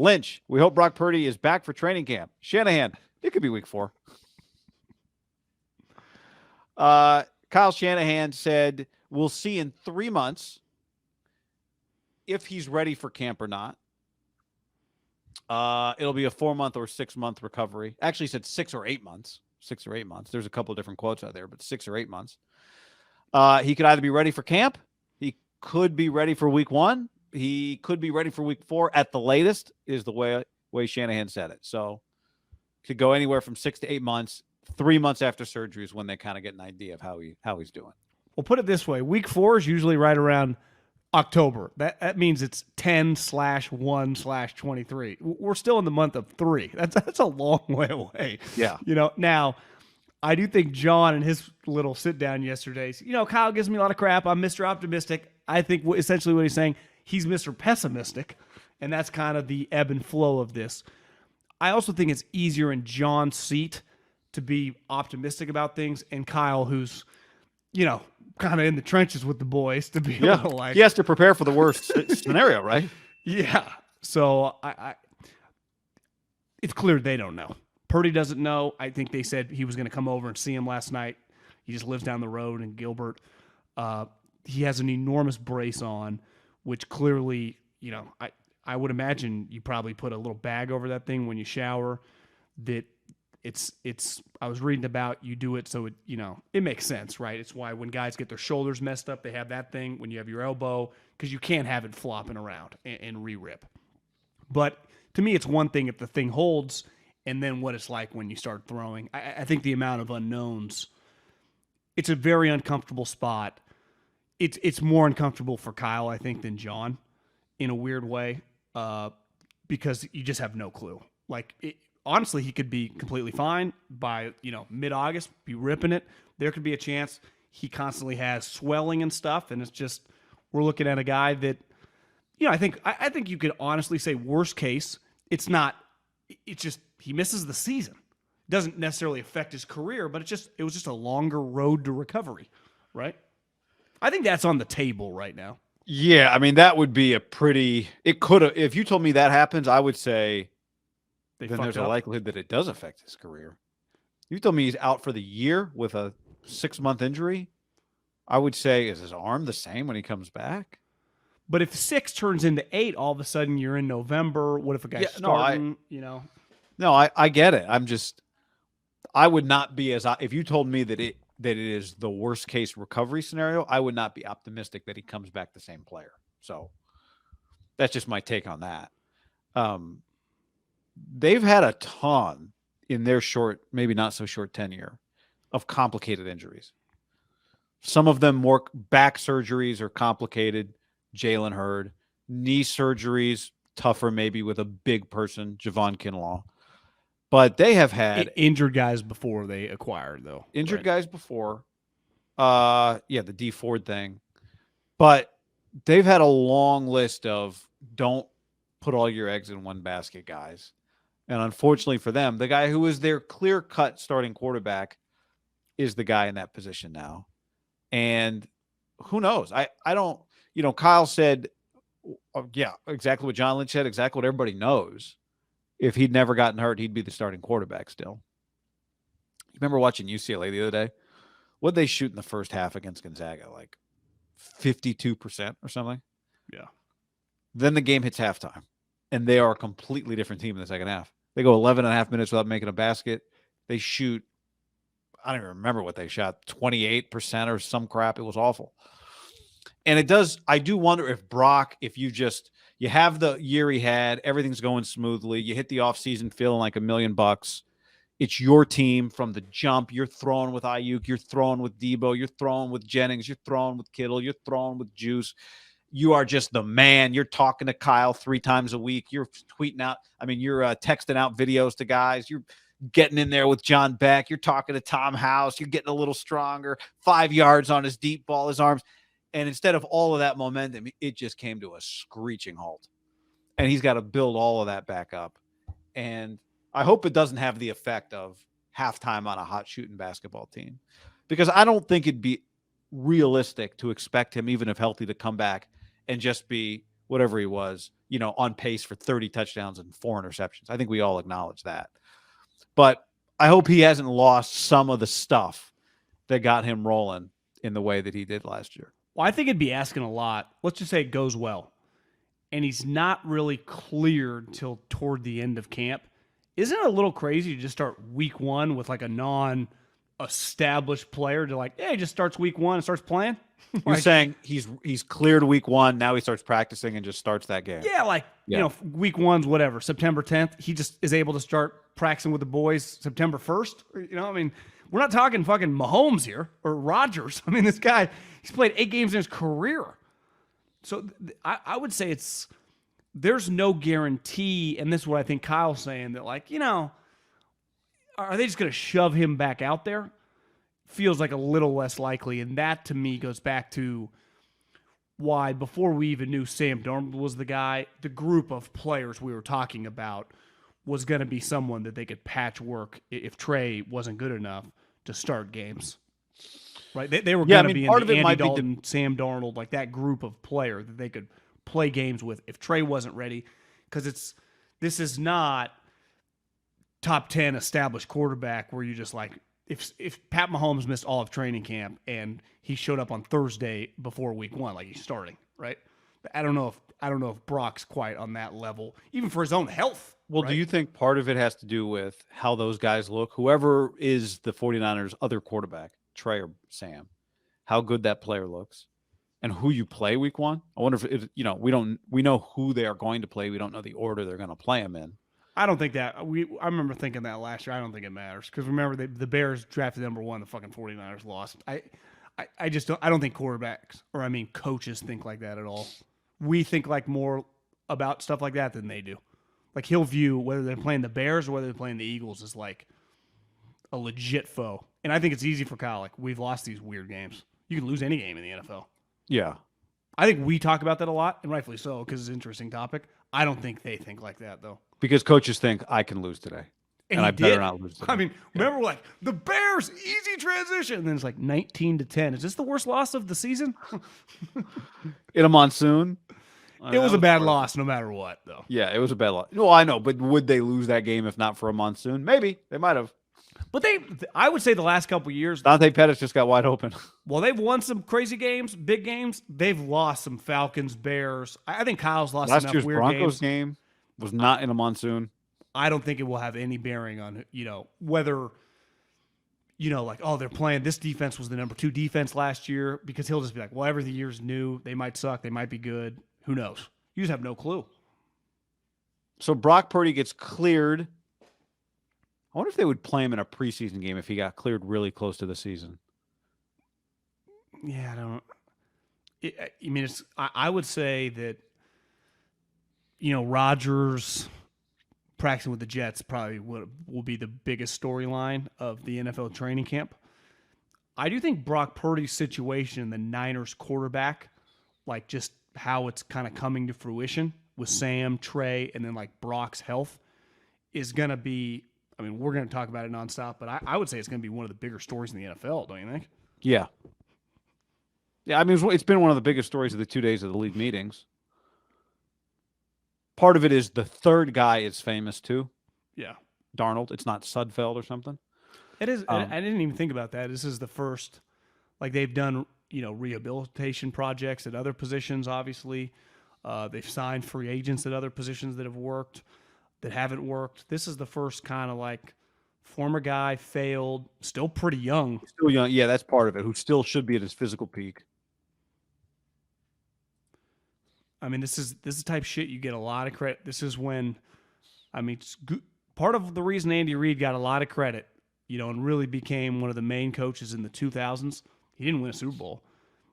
Lynch, we hope Brock Purdy is back for training camp. Shanahan, it could be week 4. Kyle Shanahan said, we'll see in 3 months if he's ready for camp or not. It'll be a 4-month or 6-month recovery. Actually, he said 6 or 8 months. 6 or 8 months. There's a couple of different quotes out there, but 6 or 8 months. He could either be ready for camp. He could be ready for week 1. He could be ready for week 4 at the latest, is the way Shanahan said it. So could go anywhere from 6 to 8 months. 3 months after surgery is when they kind of get an idea of how he's doing. Well, put it this way. Week 4 is usually right around October. That means it's 10/1/23. We're still in the month of 3. That's a long way away. Yeah. Now, I do think John and his little sit down yesterday, Kyle gives me a lot of crap. I'm Mr. Optimistic. I think essentially what he's saying, he's Mr. Pessimistic, and that's kind of the ebb and flow of this. I also think it's easier in John's seat to be optimistic about things, and Kyle, who's, kind of in the trenches with the boys, to be a little like... He has to prepare for the worst scenario, right? Yeah. So it's clear they don't know. Purdy doesn't know. I think they said he was going to come over and see him last night. He just lives down the road in Gilbert. He has an enormous brace on, which clearly, I would imagine you probably put a little bag over that thing when you shower. That it's I was reading about, you do it so it makes sense, right? It's why when guys get their shoulders messed up, they have that thing when you have your elbow, because you can't have it flopping around and re-rip. But to me, it's one thing if the thing holds, and then what it's like when you start throwing. I think the amount of unknowns, it's a very uncomfortable spot. It's more uncomfortable for Kyle, I think, than John in a weird way, because you just have no clue. Honestly, he could be completely fine by, mid-August, be ripping it. There could be a chance he constantly has swelling and stuff, and it's just, we're looking at a guy that, I think you could honestly say worst case, it's just he misses the season. It doesn't necessarily affect his career, but it was just a longer road to recovery, right? I think that's on the table right now. Yeah, I mean, that would be it could have, if you told me that happens, I would say, then there's a likelihood that it does affect his career. You told me he's out for the year with a 6-month injury. I would say, is his arm the same when he comes back? But if 6 turns into 8, all of a sudden you're in November. What if a guy's starting, No, I get it. I would not be if you told me that it is the worst case recovery scenario, I would not be optimistic that he comes back the same player. So that's just my take on that. They've had a ton in their short, maybe not so short tenure, of complicated injuries. Some of them more back surgeries are complicated. Jalen Hurd. Knee surgeries, tougher maybe with a big person, Javon Kinlaw. But they have had injured guys before they acquired, though. Injured guys before. The D Ford thing. But they've had a long list of don't put all your eggs in one basket, guys. And unfortunately for them, the guy who is their clear-cut starting quarterback is the guy in that position now. And who knows? I don't, Kyle said, exactly what John Lynch said, exactly what everybody knows. If he'd never gotten hurt, he'd be the starting quarterback still. You remember watching UCLA the other day? What'd they shoot in the first half against Gonzaga? Like 52% or something? Yeah. Then the game hits halftime, and they are a completely different team in the second half. They go 11 and a half minutes without making a basket. They shoot, I don't even remember what they shot, 28% or some crap. It was awful. And I do wonder if Brock, if you have the year he had, everything's going smoothly, you hit the offseason feeling like $1 million. It's your team from the jump. You're throwing with Ayuk, you're throwing with Debo, you're throwing with Jennings, you're throwing with Kittle, you're throwing with Juice. You are just the man. You're talking to Kyle 3 times a week. You're tweeting out. You're texting out videos to guys. You're getting in there with John Beck. You're talking to Tom House. You're getting a little stronger. 5 yards on his deep ball, his arms. And instead of all of that momentum, it just came to a screeching halt. And he's got to build all of that back up. And I hope it doesn't have the effect of halftime on a hot shooting basketball team. Because I don't think it'd be realistic to expect him, even if healthy, to come back and just be whatever he was, on pace for 30 touchdowns and 4 interceptions. I think we all acknowledge that. But I hope he hasn't lost some of the stuff that got him rolling in the way that he did last year. Well, I think it'd be asking a lot. Let's just say it goes well, and he's not really cleared till toward the end of camp. Isn't it a little crazy to just start week 1 with like a non-established player to like, hey, just starts week 1 and starts playing? You're saying he's cleared week 1, now he starts practicing and just starts that game. Yeah, week 1's whatever, September 10th. He just is able to start practicing with the boys September 1st. I mean, we're not talking fucking Mahomes here or Rodgers. I mean, this guy, he's played 8 games in his career. So I would say there's no guarantee, and this is what I think Kyle's saying, that like, are they just going to shove him back out there? Feels like a little less likely, and that to me goes back to why before we even knew Sam Darnold was the guy, the group of players we were talking about was going to be someone that they could patchwork if Trey wasn't good enough to start games. Right? They were going to be in the Andy Dalton, Sam Darnold, like that group of player that they could play games with if Trey wasn't ready, because this is not top 10 established quarterback where you just like, if Pat Mahomes missed all of training camp and he showed up on Thursday before week 1, like he's starting, right? I don't know if Brock's quite on that level, even for his own health. Well, right? Do you think part of it has to do with how those guys look? Whoever is the 49ers' other quarterback, Trey or Sam, how good that player looks, and who you play week 1. I wonder if we know who they are going to play. We don't know the order they're going to play them in. I don't think that I remember thinking that last year. I don't think it matters because remember the Bears drafted number 1, the fucking 49ers lost. I just don't think quarterbacks coaches think like that at all. We think like more about stuff like that than they do. Like he'll view whether they're playing the Bears or whether they're playing the Eagles as like a legit foe. And I think it's easy for Kyle. Like we've lost these weird games. You can lose any game in the NFL. Yeah. I think we talk about that a lot, and rightfully so, because it's an interesting topic. I don't think they think like that, though. Because coaches think, I can lose today. And I better not lose today. I mean, remember, we're like, the Bears, easy transition. And then it's like 19-10. Is this the worst loss of the season? In a monsoon? It was a bad loss no matter what, though. Yeah, it was a bad loss. No, I know, but would they lose that game if not for a monsoon? Maybe. They might have. But I would say the last couple of years. Dante Pettis just got wide open. Well, they've won some crazy games, big games. They've lost some Falcons, Bears. I think Kyle's lost enough weird games. Last year's Broncos game was not in a monsoon. I don't think it will have any bearing on, whether, like, oh, they're playing. This defense was the number 2 defense last year, because he'll just be like, well, every year's new. They might suck. They might be good. Who knows? You just have no clue. So Brock Purdy gets cleared. I wonder if they would play him in a preseason game if he got cleared really close to the season. Yeah, I don't. I would say that, Rodgers practicing with the Jets probably will be the biggest storyline of the NFL training camp. I do think Brock Purdy's situation, the Niners quarterback, like just how it's kind of coming to fruition with Sam, Trey, and then like Brock's health is going to be, we're going to talk about it nonstop, but I would say it's going to be one of the bigger stories in the NFL, don't you think? Yeah. Yeah, it's been one of the biggest stories of the 2 days of the league meetings. Part of it is the third guy is famous too. Yeah. Darnold. It's not Sudfeld or something. It is. I didn't even think about that. This is the first, like they've done, rehabilitation projects at other positions, obviously. They've signed free agents at other positions that have worked, that haven't worked. This is the first kind of like former guy, failed, still pretty young. Still young. Yeah, that's part of it. Who still should be at his physical peak. This is the type of shit you get a lot of credit. This is when, part of the reason Andy Reid got a lot of credit, and really became one of the main coaches in the 2000s. He didn't win a Super Bowl.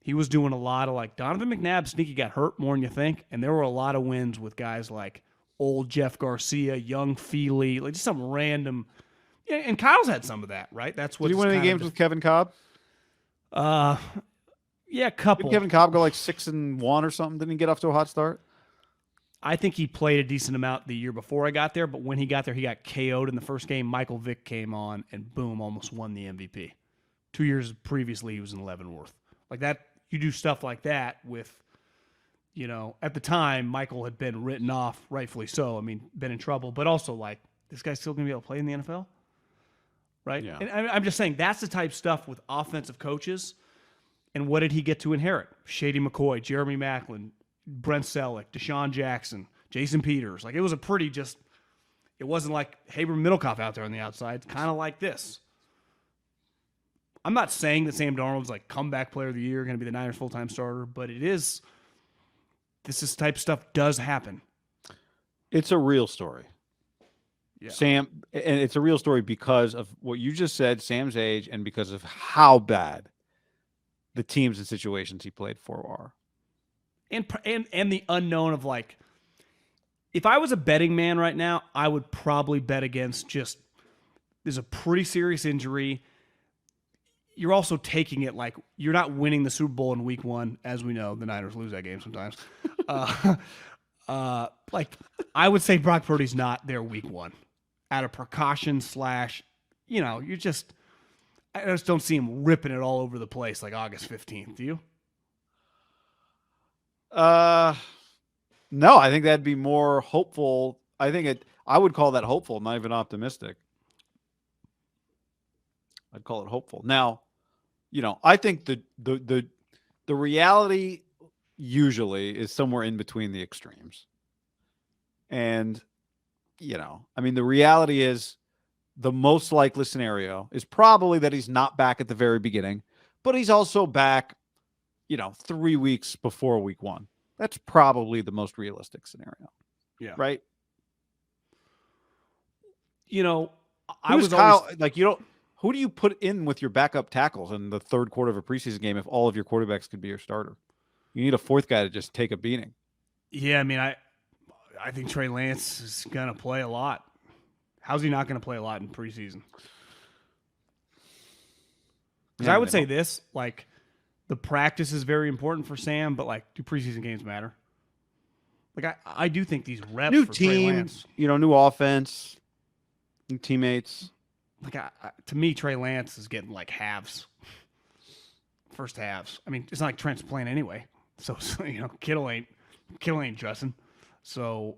He was doing a lot of like Donovan McNabb sneaky got hurt more than you think. And there were a lot of wins with guys like old Jeff Garcia, young Feely, like just some random. Yeah, and Kyle's had some of that, right? That's what. Did he win any games with Kevin Cobb? Yeah, a couple. Did Kevin Cobb go like 6-1 or something? Didn't he get off to a hot start? I think he played a decent amount the year before I got there, but when he got there, he got KO'd in the first game. Michael Vick came on and boom, almost won the MVP. 2 years previously, he was in Leavenworth. Like that, you do stuff like that with, At the time, Michael had been written off, rightfully so. I mean, been in trouble, but also like, this guy's still going to be able to play in the NFL? Right? Yeah. And I'm just saying that's the type of stuff with offensive coaches. And what did he get to inherit? Shady McCoy, Jeremy Maclin, Brent Selleck, Deshaun Jackson, Jason Peters. Like, it was it wasn't like Haberman Middlecoff out there on the outside. It's kind of like this. I'm not saying that Sam Darnold's like comeback player of the year, going to be the Niners full-time starter, but this type of stuff does happen. It's a real story. Yeah. Sam, and it's a real story because of what you just said, Sam's age, and because of how bad the teams and situations he played for are. And the unknown of, like, if I was a betting man right now, I would probably bet against there's a pretty serious injury. You're also taking it like you're not winning the Super Bowl in week 1. As we know, the Niners lose that game sometimes. Like, I would say Brock Purdy's not there week 1 out of precaution / I just don't see him ripping it all over the place like August 15th. Do you? No, I think that'd be more hopeful. I would call that hopeful, not even optimistic. I'd call it hopeful. Now, I think the reality usually is somewhere in between the extremes. And, the reality is the most likely scenario is probably that he's not back at the very beginning, but he's also back, 3 weeks before week 1. That's probably the most realistic scenario. Yeah. Right? I was always, who do you put in with your backup tackles in the third quarter of a preseason game if all of your quarterbacks could be your starter? You need a fourth guy to just take a beating. Yeah, I mean, I think Trey Lance is going to play a lot. How's he not going to play a lot in preseason? Because I would say this, like, the practice is very important for Sam, but, like, do preseason games matter? Like, I do think these reps new for team, Trey Lance, new offense, new teammates. Like, to me, Trey Lance is getting, like, halves. First halves. I mean, it's not like Trent's playing anyway. So Kittle ain't dressing. So,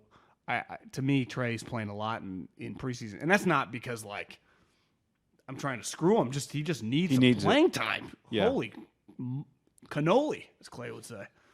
to me, Trey's playing a lot in preseason. And that's not because, like, I'm trying to screw him. He just needs playing time. Yeah. Holy cannoli, as Clay would say.